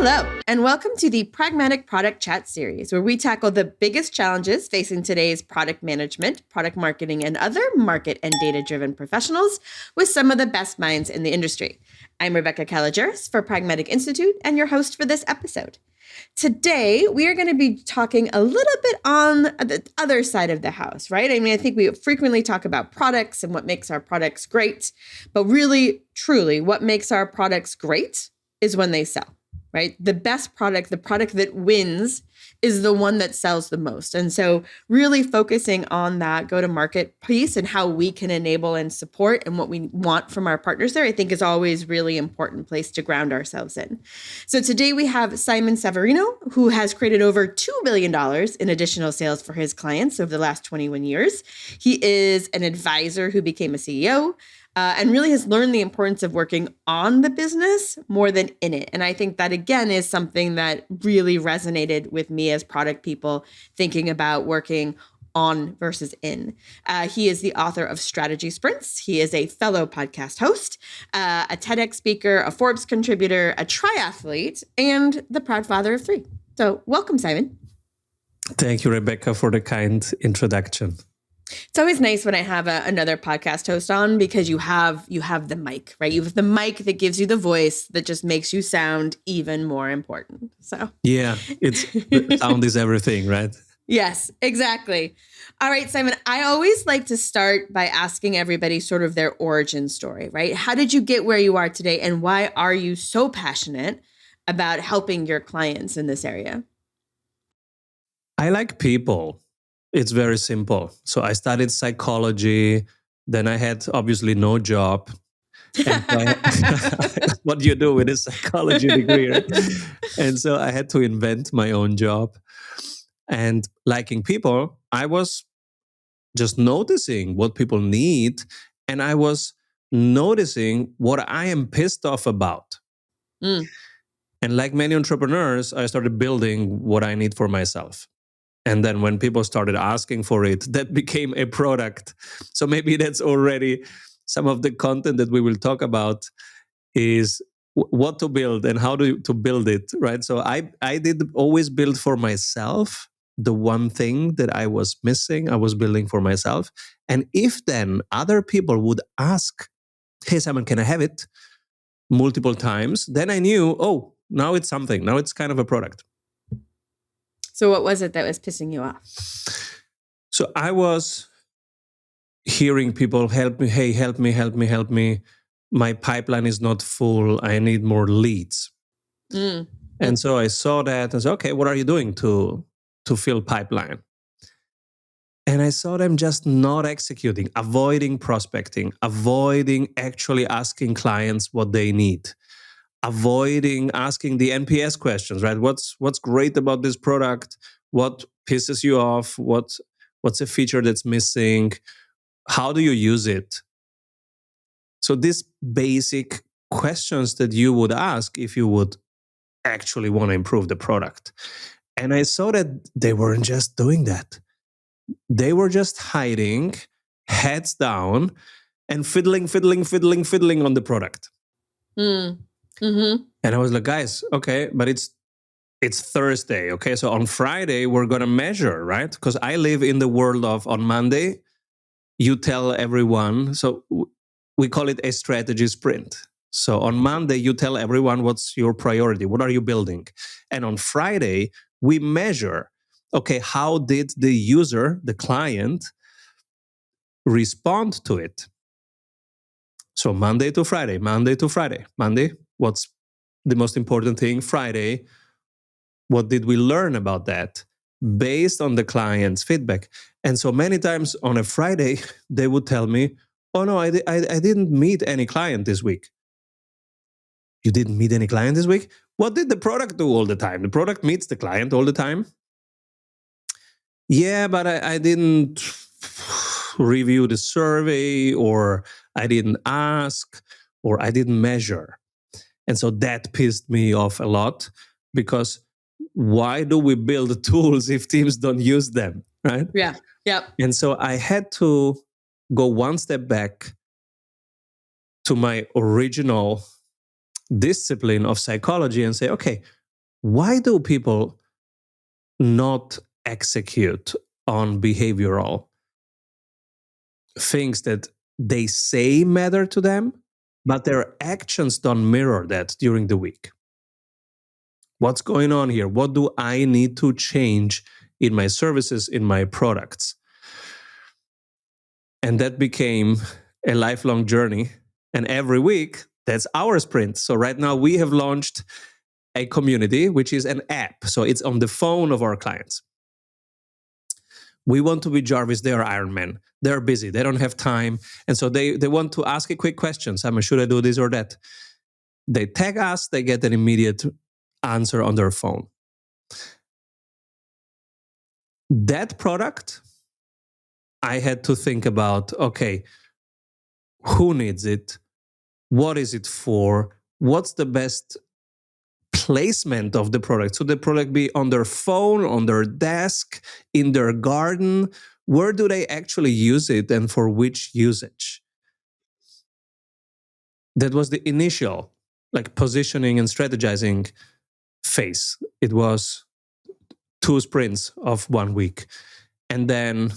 Hello, and welcome to the Pragmatic Product Chat series, where we tackle the biggest challenges facing today's product management, product marketing, and other market and data-driven professionals with some of the best minds in the industry. I'm Rebecca Caligeris for Pragmatic Institute and your host for this episode. Today, we are going to be talking a little bit on the other side of the house, right? I mean, I think we frequently talk about products and what makes our products great, but really, truly, what makes our products great is when they sell. Right? The best product, the product that wins, is the one that sells the most. And so really focusing on that go-to-market piece and how we can enable and support and what we want from our partners there, I think is always really important place to ground ourselves in. So today we have Simon Severino, who has created over $2 billion in additional sales for his clients over the last 21 years. He is an advisor who became a CEO, and really has learned the importance of working on the business more than in it. And I think that, again, is something that really resonated with me as product people thinking about working on versus in. He is the author of Strategy Sprints. He is a fellow podcast host, a TEDx speaker, a Forbes contributor, a triathlete, and the proud father of 3. So welcome, Simon. Thank you, Rebecca, for the kind introduction. It's always nice when I have another podcast host on because you have the mic, right? You have the mic that gives you the voice that just makes you sound even more important. So yeah, the sound is everything, right? Yes, exactly. All right, Simon, I always like to start by asking everybody sort of their origin story, right? How did you get where you are today, and why are you so passionate about helping your clients in this area? I like people. It's very simple. So I studied psychology. Then I had obviously no job. What do you do with a psychology degree? Right? And so I had to invent my own job. And liking people, I was just noticing what people need. And I was noticing what I am pissed off about. And like many entrepreneurs, I started building what I need for myself. And then when people started asking for it, that became a product. So maybe that's already some of the content that we will talk about is what to build and how to build it, right? So I did always build for myself the one thing that I was missing, I was building for myself. And if then other people would ask, hey, Simon, can I have it? Multiple times, then I knew, oh, now it's something. Now it's kind of a product. So what was it that was pissing you off? So I was hearing people, help me, hey, help me. My pipeline is not full. I need more leads. And so I saw that and said, okay, what are you doing to fill pipeline? And I saw them just not executing, avoiding prospecting, avoiding actually asking clients what they need, avoiding asking the NPS questions, right? What's great about this product? What pisses you off? What's a feature that's missing? How do you use it? So these basic questions that you would ask if you would actually want to improve the product. And I saw that they weren't just doing that. They were just hiding, heads down, and fiddling on the product. And I was like, guys, okay, but it's Thursday, okay? So on Friday, we're going to measure, right? Because I live in the world of on Monday, you tell everyone. So we call it a strategy sprint. So on Monday, you tell everyone what's your priority. What are you building? And on Friday, we measure, okay, how did the user, the client, respond to it? So Monday to Friday. Monday, what's the most important thing? Friday, what did we learn about that based on the client's feedback? And so many times on a Friday, they would tell me, oh no, I didn't meet any client this week. You didn't meet any client this week? What did the product do all the time? The product meets the client all the time? Yeah, but I didn't review the survey, or I didn't ask, or I didn't measure. And so that pissed me off a lot, because why do we build tools if teams don't use them, right? Yeah. Yep. And so I had to go one step back to my original discipline of psychology and say, okay, why do people not execute on behavioral things that they say matter to them, but their actions don't mirror that during the week? What's going on here? What do I need to change in my services, in my products? And that became a lifelong journey. And every week, that's our sprint. So right now we have launched a community, which is an app. So it's on the phone of our clients. We want to be Jarvis. They are Iron Man. They're busy. They don't have time. And so they want to ask a quick question. Simon, should I do this or that? They tag us. They get an immediate answer on their phone. That product, I had to think about, okay, who needs it? What is it for? What's the best placement of the product? Should the product be on their phone, on their desk, in their garden? Where do they actually use it and for which usage? That was the initial positioning and strategizing phase. It was 2 sprints of 1 week. And then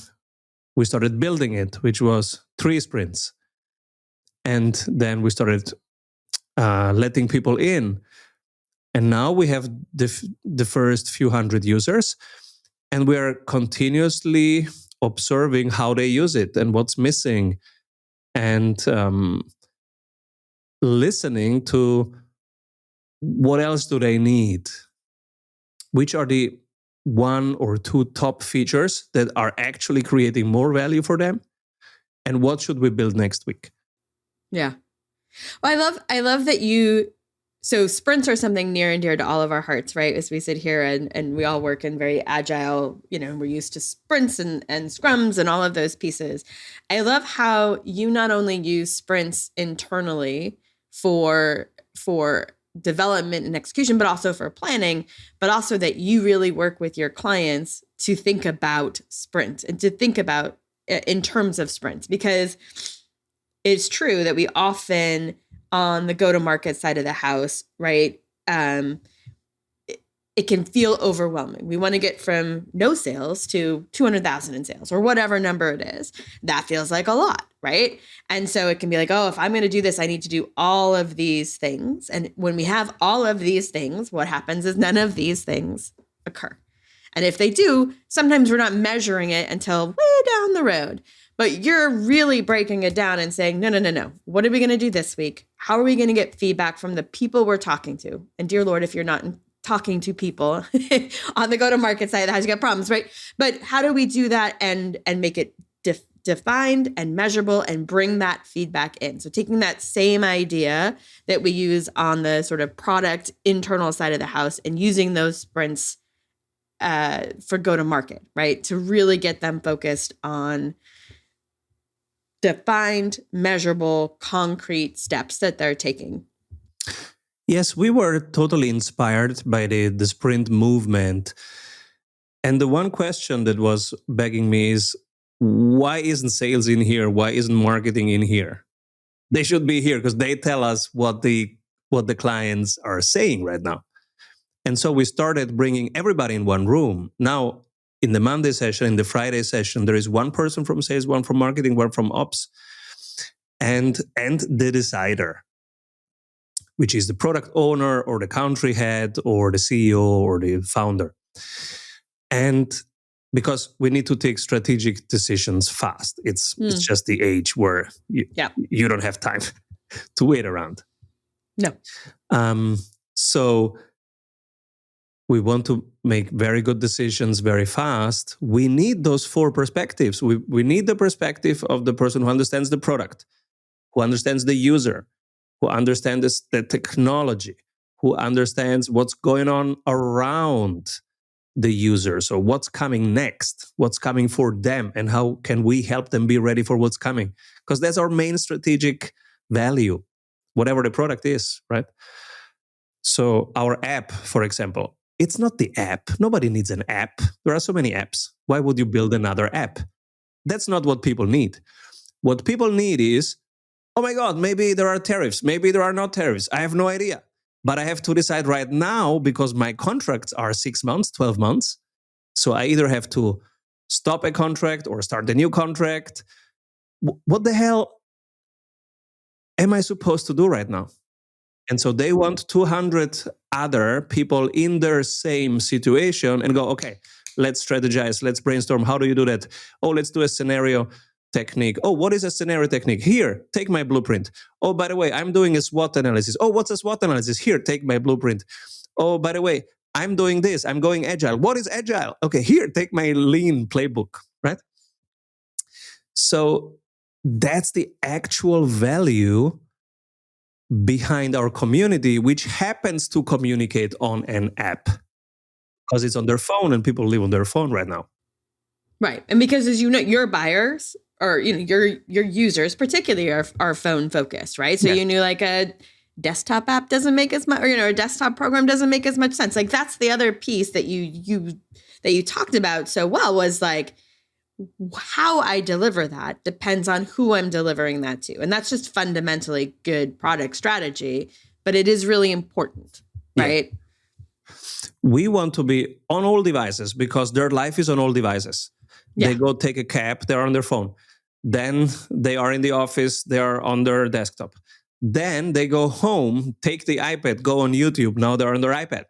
we started building it, which was 3 sprints. And then we started letting people in. And now we have the first few hundred users, and we are continuously observing how they use it and what's missing, and listening to what else do they need, which are the 1 or 2 top features that are actually creating more value for them, and what should we build next week. Yeah. Well, I love that so sprints are something near and dear to all of our hearts, right? As we sit here and we all work in very agile, we're used to sprints and scrums and all of those pieces. I love how you not only use sprints internally for development and execution, but also for planning, but also that you really work with your clients to think about sprint and to think about in terms of sprints, because it's true that we often on the go-to-market side of the house, right? It can feel overwhelming. We want to get from no sales to 200,000 in sales or whatever number it is. That feels like a lot, right? And so it can be like, oh, if I'm going to do this, I need to do all of these things. And when we have all of these things, what happens is none of these things occur. And if they do, sometimes we're not measuring it until way down the road. But you're really breaking it down and saying, no. What are we going to do this week? How are we going to get feedback from the people we're talking to? And dear Lord, if you're not talking to people on the go-to-market side of the house, you got problems, right? But how do we do that and make it defined and measurable and bring that feedback in? So taking that same idea that we use on the sort of product internal side of the house and using those sprints for go-to-market, right? To really get them focused on defined, measurable, concrete steps that they're taking. Yes, we were totally inspired by the sprint movement. And the one question that was begging me is, why isn't sales in here? Why isn't marketing in here? They should be here because they tell us what the clients are saying right now. And so we started bringing everybody in one room. Now, in the Monday session, in the Friday session, there is one person from sales, one from marketing, one from ops, and the decider, which is the product owner or the country head or the CEO or the founder. And because we need to take strategic decisions fast. It's just the age where you don't have time to wait around. No. So we want to make very good decisions very fast. We need those 4 perspectives. We need the perspective of the person who understands the product, who understands the user, who understands the technology, who understands what's going on around the user. So what's coming next, what's coming for them, and how can we help them be ready for what's coming? Because that's our main strategic value, whatever the product is, right? So our app, for example, it's not the app. Nobody needs an app. There are so many apps. Why would you build another app? That's not what people need. What people need is, oh my God, maybe there are tariffs. Maybe there are not tariffs. I have no idea. But I have to decide right now because my contracts are 6 months, 12 months. So I either have to stop a contract or start a new contract. What the hell am I supposed to do right now? And so they want 200 other people in their same situation and go, okay, let's strategize, let's brainstorm. How do you do that? Oh, let's do a scenario technique. Oh, what is a scenario technique? Here, take my blueprint. Oh, by the way, I'm doing a SWOT analysis. Oh, what's a SWOT analysis? Here, take my blueprint. Oh, by the way, I'm doing this. I'm going agile. What is agile? Okay, here, take my lean playbook, right? So that's the actual value behind our community, which happens to communicate on an app because it's on their phone and people live on their phone right now. Right. And because, as you know, your buyers or, your users particularly are phone focused, right? So you knew like a desktop app doesn't make as much, or, a desktop program doesn't make as much sense. Like that's the other piece that you talked about so well, was like, how I deliver that depends on who I'm delivering that to. And that's just fundamentally good product strategy, but it is really important, right? Yeah. We want to be on all devices because their life is on all devices. Yeah. They go take a cab, they're on their phone. Then they are in the office, they are on their desktop. Then they go home, take the iPad, go on YouTube, now they're on their iPad.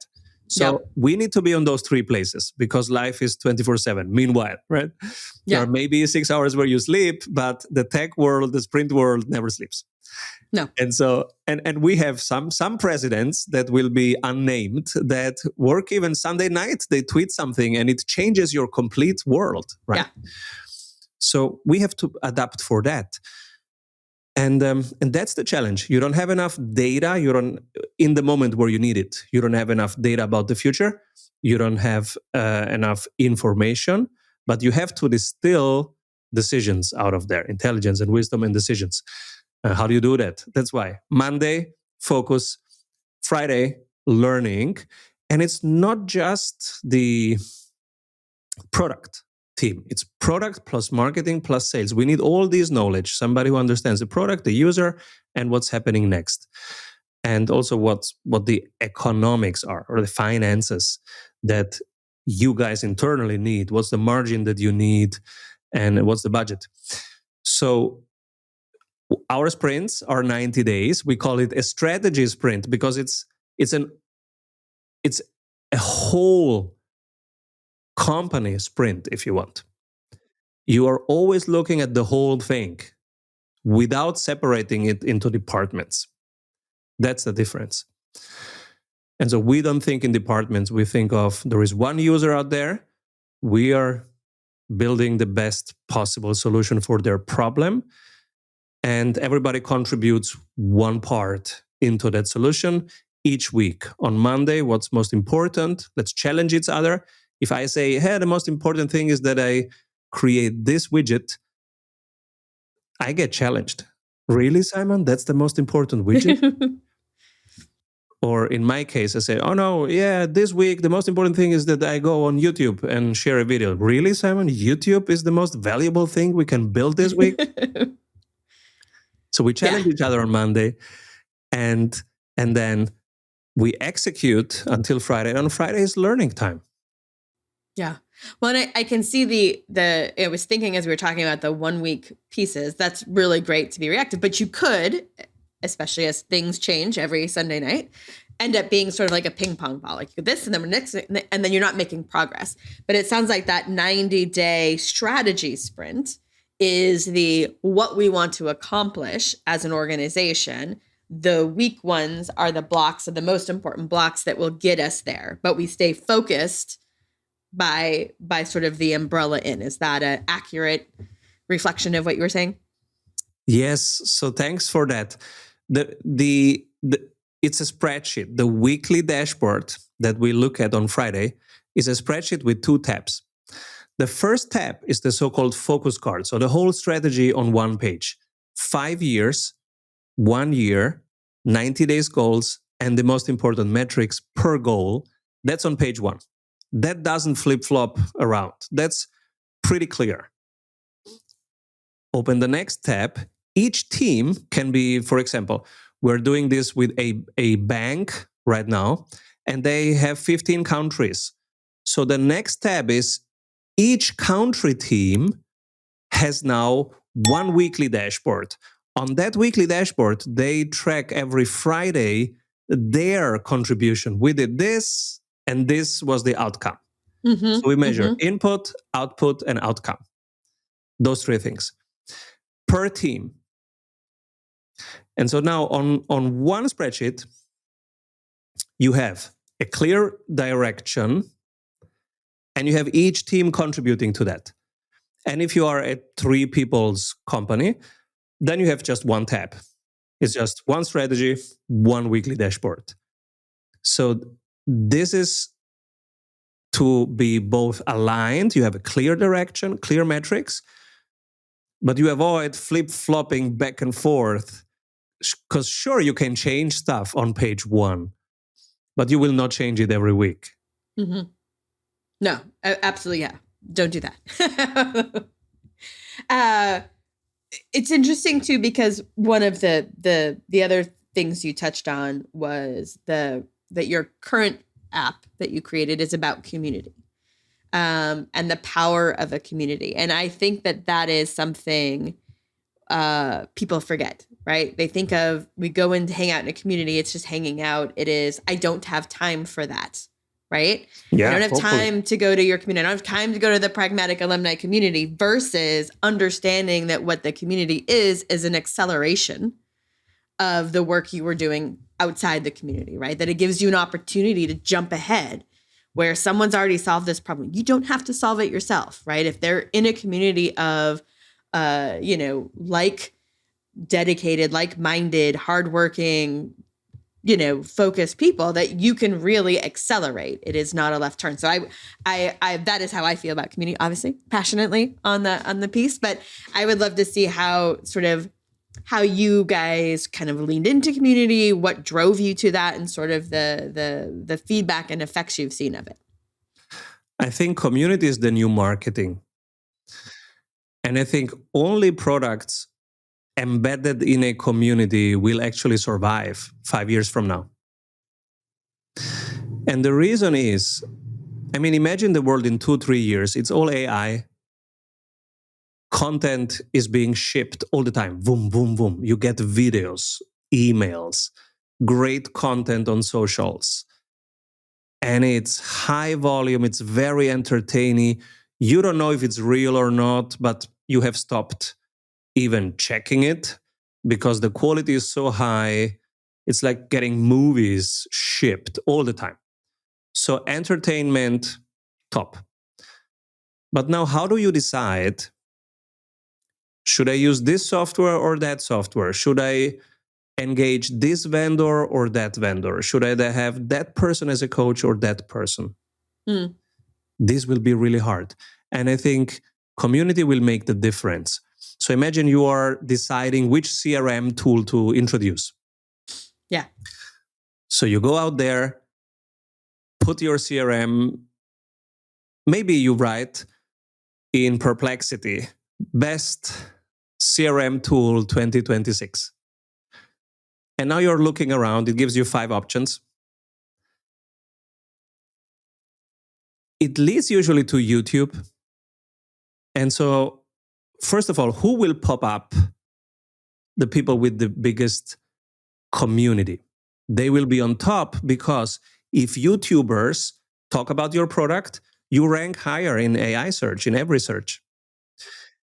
So we need to be on those three places because life is 24/7. Meanwhile, right? There are maybe 6 hours where you sleep, but the tech world, the sprint world never sleeps. No. And so, and we have some presidents that will be unnamed that work even Sunday night. They tweet something and it changes your complete world, right? Yeah. So we have to adapt for that. And that's the challenge. You don't have enough data. You don't, in the moment where you need it, you don't have enough data about the future. You don't have enough information, but you have to distill decisions out of there, intelligence and wisdom and decisions. How do you do that? That's why Monday, focus, Friday, learning. And it's not just the product team. It's product plus marketing plus sales. We need all this knowledge, somebody who understands the product, the user, and what's happening next. And also what the economics are, or the finances that you guys internally need. What's the margin that you need, and what's the budget? So our sprints are 90 days. We call it a strategy sprint because it's a whole company sprint, if you want. You are always looking at the whole thing without separating it into departments. That's the difference. And so we don't think in departments. We think of there is one user out there. We are building the best possible solution for their problem. And everybody contributes one part into that solution each week. On Monday, what's most important? Let's challenge each other. If I say, hey, the most important thing is that I create this widget, I get challenged. Really, Simon? That's the most important widget? Or in my case, I say, oh no, yeah, this week, the most important thing is that I go on YouTube and share a video. Really, Simon? YouTube is the most valuable thing we can build this week? So we challenge each other on Monday, and then we execute until Friday. And on Friday is learning time. Yeah. Well, and I can see I was thinking as we were talking about the 1 week pieces, that's really great to be reactive, but you could, especially as things change every Sunday night, end up being sort of like a ping pong ball, like this and then next, and then you're not making progress. But it sounds like that 90-day strategy sprint is what we want to accomplish as an organization. The weak ones are the blocks, are the most important blocks that will get us there, but we stay focused by sort of the umbrella in. Is that an accurate reflection of what you were saying? Yes. So thanks for that. It's a spreadsheet. The weekly dashboard that we look at on Friday is a spreadsheet with 2 tabs. The first tab is the so-called focus card. So the whole strategy on one page, 5 years, 1 year, 90 days goals, and the most important metrics per goal. That's on page 1. That doesn't flip-flop around. That's pretty clear. Open the next tab. Each team can be, for example, we're doing this with a bank right now, and they have 15 countries. So the next tab is each country team has now one weekly dashboard. On that weekly dashboard, they track every Friday their contribution. We did this, and this was the outcome. So we measure input, output, and outcome. Those three things per team. And so now on one spreadsheet, you have a clear direction, and you have each team contributing to that. And if you are a 3 people's company, then you have just one tab. It's just one strategy, one weekly dashboard. So this is to be both aligned. You have a clear direction, clear metrics, but you avoid flip-flopping back and forth. Because sure, you can change stuff on page 1, but you will not change it every week. No, absolutely, yeah. Don't do that. It's interesting too, because one of the other things you touched on was that your current app that you created is about community, and the power of a community. And I think that is something people forget, right? They think of, we go and hang out in a community, it's just hanging out. It is, I don't have time for that, right? Yeah, I don't have time to go to your community. I don't have time to go to the pragmatic alumni community, versus understanding that what the community is an acceleration of the work you were doing outside the community, right? That it gives you an opportunity to jump ahead where someone's already solved this problem. You don't have to solve it yourself, right? If they're in a community of, like dedicated, like-minded, hardworking, focused people, that you can really accelerate. It is not a left turn. So I that is how I feel about community, obviously passionately on the piece, but I would love to see how you guys kind of leaned into community, what drove you to that, and sort of the feedback and effects you've seen of it. I think community is the new marketing. And I think only products embedded in a community will actually survive 5 years from now. And the reason is, imagine the world in 2-3 years, it's all AI. Content is being shipped all the time. Boom, boom, boom. You get videos, emails, great content on socials. And it's high volume, it's very entertaining. You don't know if it's real or not, but you have stopped even checking it because the quality is so high. It's like getting movies shipped all the time. So entertainment, top. But now how do you decide, should I use this software or that software? Should I engage this vendor or that vendor? Should I have that person as a coach or that person? This will be really hard. And I think community will make the difference. So imagine you are deciding which CRM tool to introduce. Yeah. So you go out there, put your CRM, maybe you write in Perplexity, best CRM tool 2026. And now you're looking around, it gives you 5 options. It leads usually to YouTube. And so, first of all, who will pop up? The people with the biggest community. They will be on top, because if YouTubers talk about your product, you rank higher in AI search, in every search.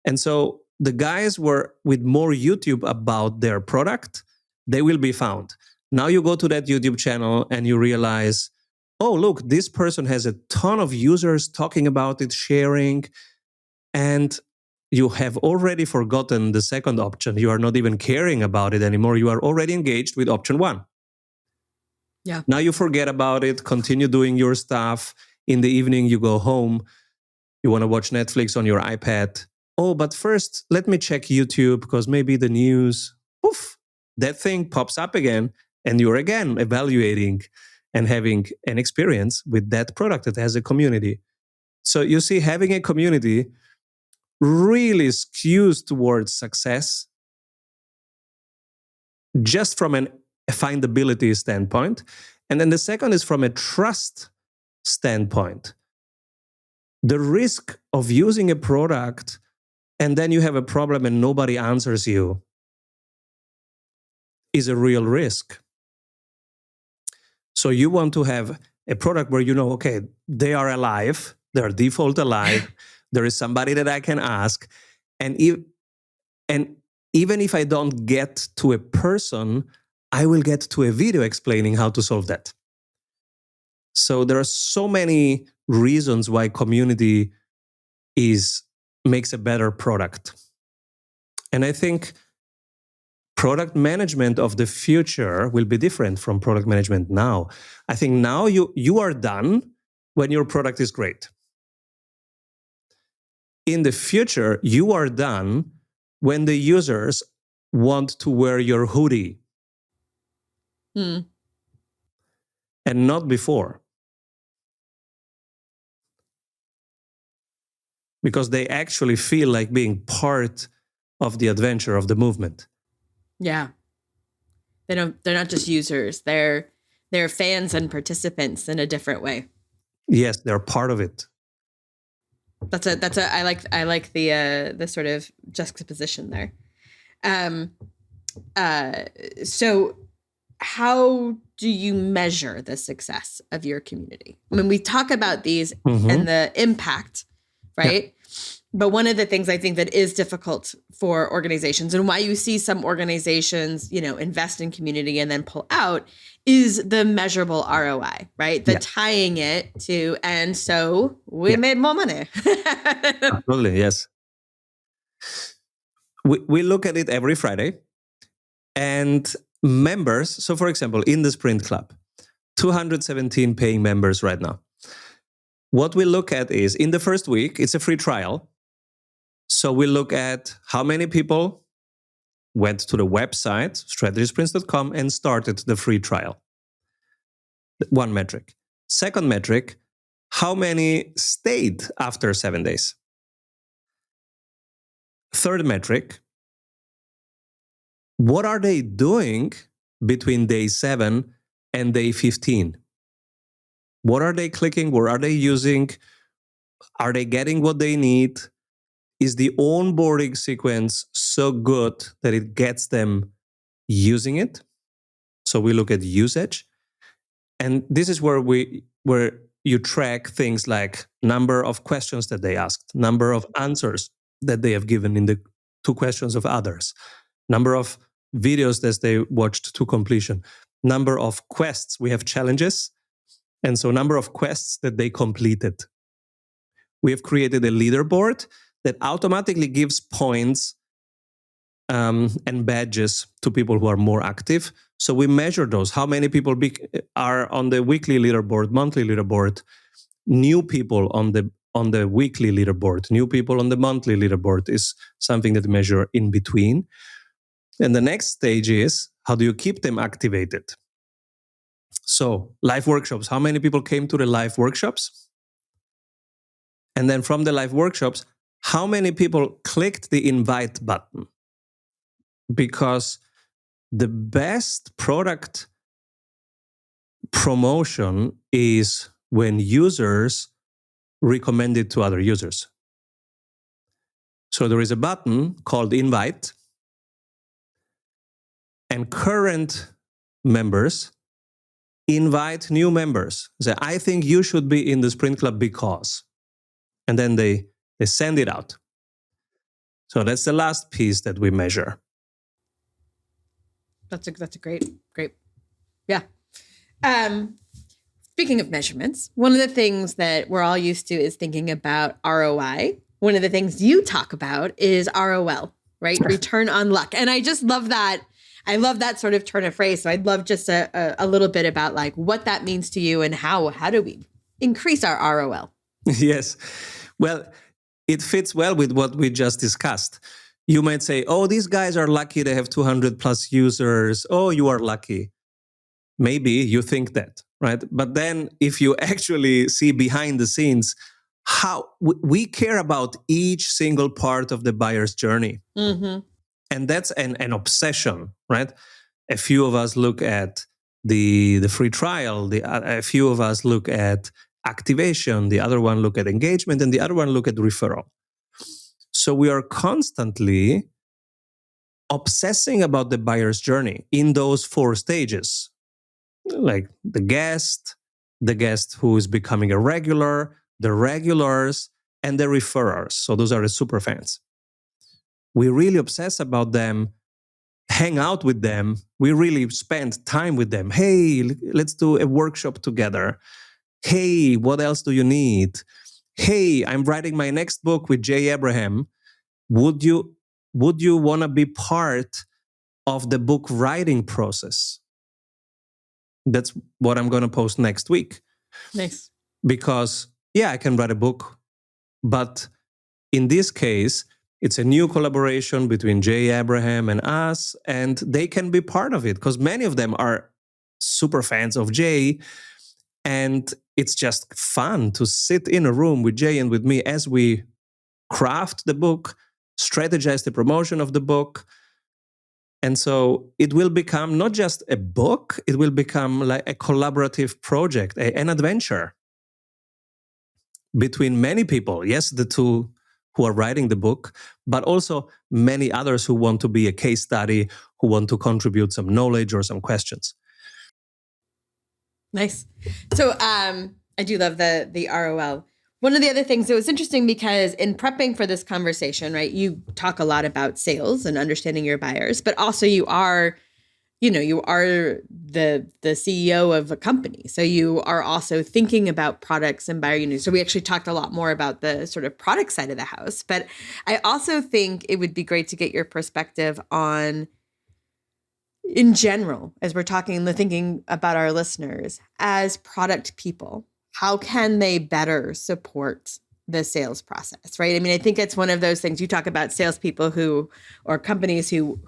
And so the guys were with more YouTube about their product, they will be found. Now you go to that YouTube channel and you realize, oh, look, this person has a ton of users talking about it, sharing, and you have already forgotten the second option. You are not even caring about it anymore. You are already engaged with option 1. Yeah. Now you forget about it, continue doing your stuff. In the evening, you go home. You want to watch Netflix on your iPad. Oh, but first, let me check YouTube because maybe the news, poof, that thing pops up again. And you're again evaluating and having an experience with that product that has a community. So you see, having a community really skews towards success just from an findability standpoint. And then the second is from a trust standpoint. The risk of using a product and then you have a problem and nobody answers you is a real risk. So you want to have a product where you know, okay, they are alive, they're default alive, there is somebody that I can ask, and even if I don't get to a person, I will get to a video explaining how to solve that. So there are so many reasons why community makes a better product. And I think product management of the future will be different from product management now. I think now you are done when your product is great. In the future, you are done when the users want to wear your hoodie. And not before. Because they actually feel like being part of the adventure of the movement. Yeah. They're not just users. They're fans and participants in a different way. Yes, they're part of it. I like the sort of juxtaposition there. So how do you measure the success of your community? When we talk about these and the impact, right? Yeah. But one of the things I think that is difficult for organizations and why you see some organizations, invest in community and then pull out is the measurable ROI, right? The tying it to, and so we made more money. Absolutely, yes. We look at it every Friday. And members, so for example, in the Sprint Club, 217 paying members right now. What we look at is, in the first week, it's a free trial. So we look at how many people went to the website, strategisprints.com, and started the free trial. One metric. Second metric, how many stayed after 7 days? Third metric, what are they doing between day 7 and day 15? What are they clicking? What are they using? Are they getting what they need? Is the onboarding sequence so good that it gets them using it? So we look at usage. And this is where you track things like number of questions that they asked, number of answers that they have given in the 2 questions of others, number of videos that they watched to completion, number of quests. We have challenges. And so number of quests that they completed. We have created a leaderboard that automatically gives points and badges to people who are more active. So we measure those. How many people are on the weekly leaderboard, monthly leaderboard, new people on the weekly leaderboard, new people on the monthly leaderboard is something that we measure in between. And the next stage is, how do you keep them activated? So live workshops, how many people came to the live workshops? And then from the live workshops, how many people clicked the invite button? Because the best product promotion is when users recommend it to other users. So there is a button called invite, and current members invite new members. Say, I think you should be in the Sprint Club because. And then they send it out. So that's the last piece that we measure. That's a great. Yeah. Speaking of measurements, one of the things that we're all used to is thinking about ROI. One of the things you talk about is ROL, right? Return on luck. And I just love that. I love that sort of turn of phrase. So I'd love just a little bit about like what that means to you and how do we increase our ROL? Yes. Well, it fits well with what we just discussed. You might say, oh, these guys are lucky they have 200 plus users. Oh, you are lucky. Maybe you think that, right? But then if you actually see behind the scenes, how we care about each single part of the buyer's journey. Mm-hmm. And that's an obsession, right? A few of us look at the free trial. A few of us look at activation, the other one look at engagement, and the other one look at referral. So we are constantly obsessing about the buyer's journey in those 4 stages, like the guest who is becoming a regular, the regulars, and the referrers. So those are the super fans. We really obsess about them, hang out with them. We really spend time with them. Hey, let's do a workshop together. Hey, what else do you need? Hey, I'm writing my next book with Jay Abraham. Would you want to be part of the book writing process? That's what I'm going to post next week. Nice. Because, yeah, I can write a book, but in this case, it's a new collaboration between Jay Abraham and us, and they can be part of it because many of them are super fans of Jay. And it's just fun to sit in a room with Jay and with me as we craft the book, strategize the promotion of the book. And so it will become not just a book, it will become like a collaborative project, an adventure between many people. Yes, the 2 who are writing the book, but also many others who want to be a case study, who want to contribute some knowledge or some questions. Nice. So I do love the ROL. One of the other things that was interesting, because in prepping for this conversation, right, you talk a lot about sales and understanding your buyers, but also you are the CEO of a company. So you are also thinking about products and buyer units. So we actually talked a lot more about the sort of product side of the house. But I also think it would be great to get your perspective on, in general, as we're talking and thinking about our listeners, as product people, how can they better support the sales process, right? I mean, I think it's one of those things. You talk about salespeople or companies who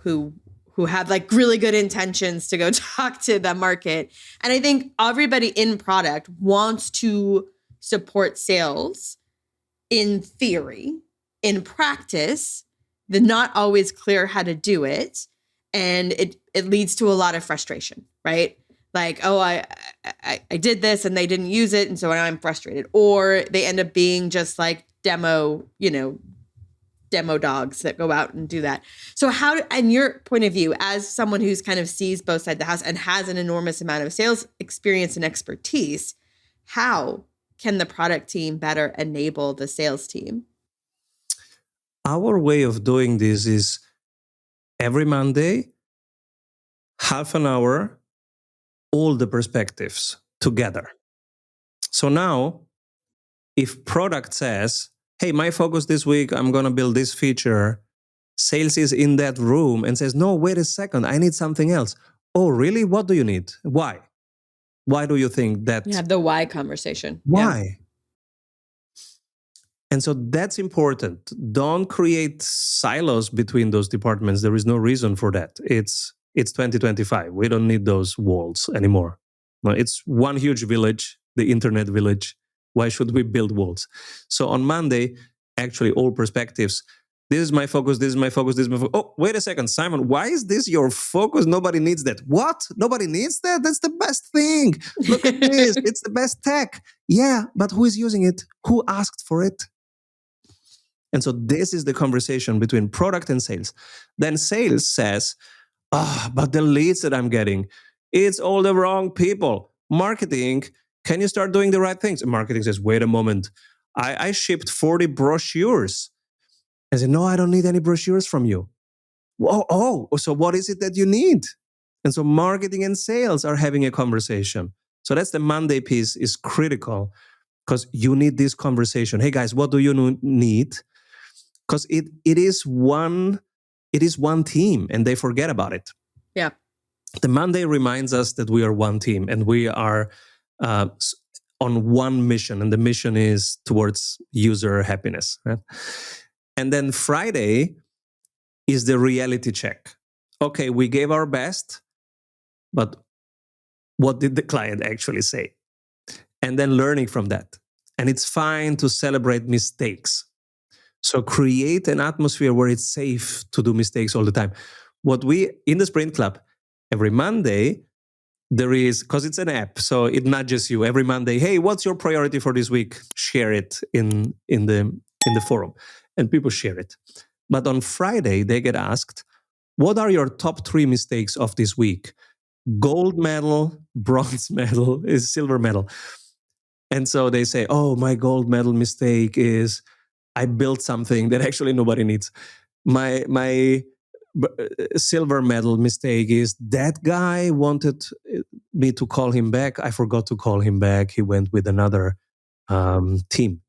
have like really good intentions to go talk to the market. And I think everybody in product wants to support sales in theory. In practice, they're not always clear how to do it. And it leads to a lot of frustration, right? Like, oh, I did this and they didn't use it, and so now I'm frustrated. Or they end up being just like demo dogs that go out and do that. So in your point of view, as someone who's kind of sees both sides of the house and has an enormous amount of sales experience and expertise, how can the product team better enable the sales team? Our way of doing this is every Monday, half an hour, all the perspectives together. So now, if product says, hey, my focus this week, I'm going to build this feature, sales is in that room and says, no, wait a second, I need something else. Oh, really? What do you need? Why? Why do you think that? You have the why conversation. Why? Yeah. And so that's important. Don't create silos between those departments. There is no reason for that. It's 2025. We don't need those walls anymore. No, it's one huge village, the internet village. Why should we build walls? So on Monday, actually all perspectives. This is my focus, this is my focus, this is my focus. Oh, wait a second, Simon, why is this your focus? Nobody needs that. What? Nobody needs that? That's the best thing. Look at this. It's the best tech. Yeah, but who is using it? Who asked for it? And so this is the conversation between product and sales. Then sales says, but the leads that I'm getting, it's all the wrong people. Marketing, can you start doing the right things? And marketing says, wait a moment. I shipped 40 brochures. I said, no, I don't need any brochures from you. So what is it that you need? And so marketing and sales are having a conversation. So that's the Monday piece is critical because you need this conversation. Hey guys, what do you need? Because it is one team and they forget about it. Yeah. The Monday reminds us that we are one team and we are on one mission, and the mission is towards user happiness. Right? And then Friday is the reality check. Okay, we gave our best, but what did the client actually say? And then learning from that. And it's fine to celebrate mistakes. So create an atmosphere where it's safe to do mistakes all the time. What we, in the Sprint Club, every Monday, there is, because it's an app, so it nudges you every Monday. Hey, what's your priority for this week? Share it in the forum, and people share it. But on Friday, they get asked, what are your top 3 mistakes of this week? Gold medal, bronze medal, is silver medal. And so they say, oh, my gold medal mistake is I built something that actually nobody needs. My silver medal mistake is that guy wanted me to call him back. I forgot to call him back. He went with another team.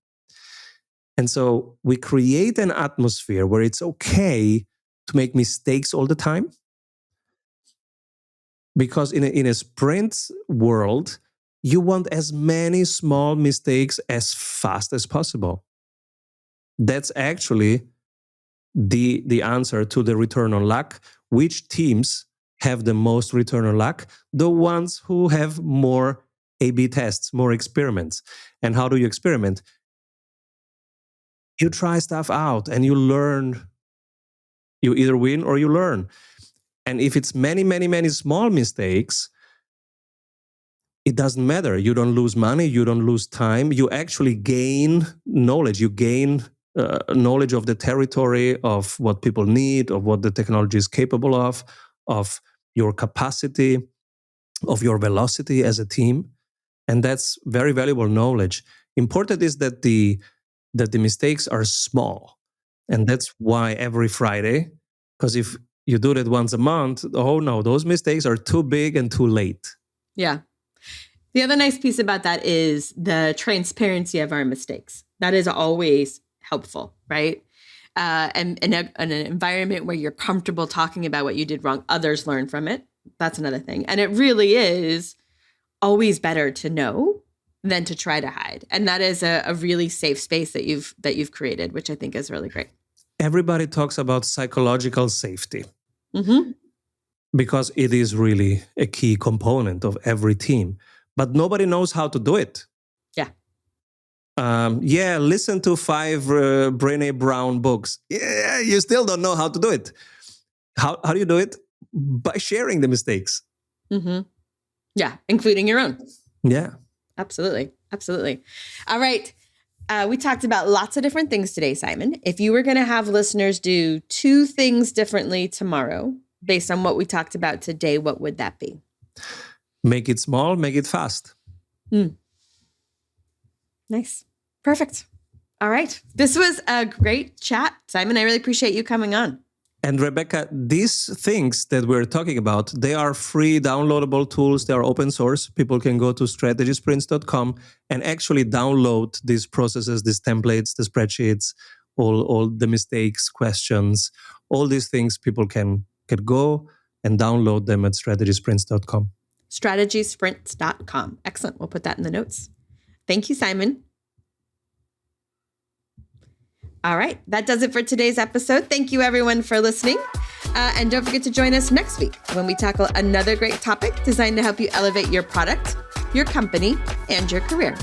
And so we create an atmosphere where it's okay to make mistakes all the time. Because in a sprint world, you want as many small mistakes as fast as possible. That's actually the answer to the return on luck. Which teams have the most return on luck? The ones who have more A/B tests, more experiments. And how do you experiment? You try stuff out and you learn. You either win or you learn. And if it's many, many, many small mistakes, it doesn't matter. You don't lose money. You don't lose time. You actually gain knowledge. You gain knowledge of the territory, of what people need, of what the technology is capable of your capacity, of your velocity as a team. And that's very valuable knowledge. Important is that the mistakes are small. And that's why every Friday, because if you do that once a month, oh no, those mistakes are too big and too late. Yeah. The other nice piece about that is the transparency of our mistakes. That is always helpful, right? And in an environment where you're comfortable talking about what you did wrong, others learn from it. That's another thing. And it really is always better to know than to try to hide. And that is a really safe space that you've created, which I think is really great. Everybody talks about psychological safety. Mm-hmm. Because it is really a key component of every team. But nobody knows how to do it. Yeah. Listen to 5 Brené Brown books. Yeah, you still don't know how to do it. How do you do it? By sharing the mistakes. Mm-hmm. Yeah, including your own. Yeah. Absolutely. All right. We talked about lots of different things today, Simon. If you were going to have listeners do 2 things differently tomorrow, based on what we talked about today, what would that be? Make it small, make it fast. Nice. Perfect. All right. This was a great chat, Simon. I really appreciate you coming on. And Rebecca, these things that we're talking about, they are free downloadable tools. They are open source. People can go to strategysprints.com and actually download these processes, these templates, the spreadsheets, all the mistakes, questions, all these things. People can go and download them at strategysprints.com. Strategysprints.com. Excellent. We'll put that in the notes. Thank you, Simon. All right. That does it for today's episode. Thank you, everyone, for listening. And don't forget to join us next week when we tackle another great topic designed to help you elevate your product, your company, and your career.